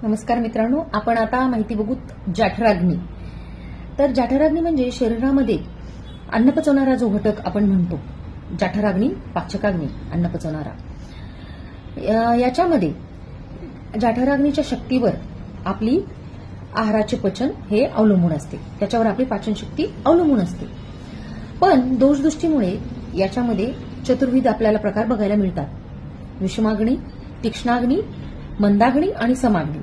नमस्कार मित्रांनो, आपण आता माहिती बघू जठराग्नी। तर जठराग्नी म्हणजे शरीरामध्ये अन्न पचवणारा जो घटक आपण म्हणतो, जठराग्नी, पाचकाग्नी, अन्न पचवणारा। याच्यामध्ये जठराग्नीच्या शक्तीवर आपली आहाराचे पचन हे अवलंबून असते, त्याच्यावर आपली पाचन शक्ती अवलंबून असते। पण दोषदृष्टीमुळे याच्यामध्ये चतुर्विध आपल्याला प्रकार बघायला मिळतात: विषमाग्नी, तीक्ष्णाग्नी, मंदाग्नी आणि समाग्नी।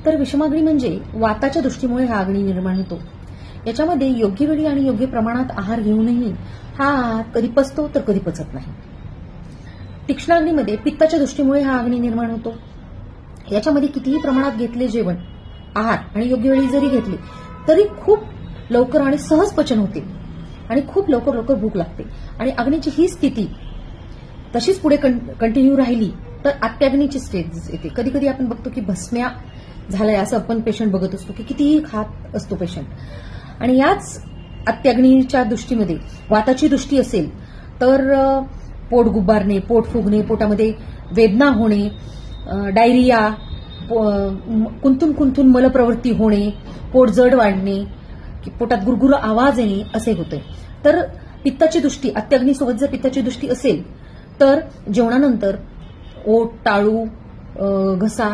तर विषमाग्नी म्हणजे वाताच्या दृष्टीमुळे हा अग्नी निर्माण होतो। याच्यामध्ये योग्य वेळी आणि योग्य प्रमाणात आहार घेऊनही हा आहार कधी पचतो तर कधी पचत नाही। तीक्ष्णाग्नीमध्ये पित्ताच्या दृष्टीमुळे हा अग्नी निर्माण होतो। याच्यामध्ये कितीही प्रमाणात घेतले जेवण, आहार आणि योग्य वेळी जरी घेतले तरी खूप लवकर आणि सहज पचन होते आणि खूप लवकर भूक लागते। आणि अग्नीची ही स्थिती तशीच पुढे कंटिन्यू राहिली तर अत्याग्नीची स्टेज येते। कधी कधी आपण बघतो की भस्म्या झालंय असं आपण पेशंट बघत असतो की कितीही खात असतो पेशंट। आणि याच अत्याग्नीच्या दृष्टीमध्ये वाताची दृष्टी असेल तर पोट गुब्बारणे, पोट फुगणे, पोटामध्ये वेदना होणे, डायरिया, कुंतून मलप्रवृत्ती होणे, पोट जड वाढणे, पोटात गुरगुर आवाज येणे असे होते। तर पित्ताची दृष्टी, अत्याग्नीसोबत जर पित्ताची दृष्टी असेल तर जेवणानंतर ओठ, टाळू, घसा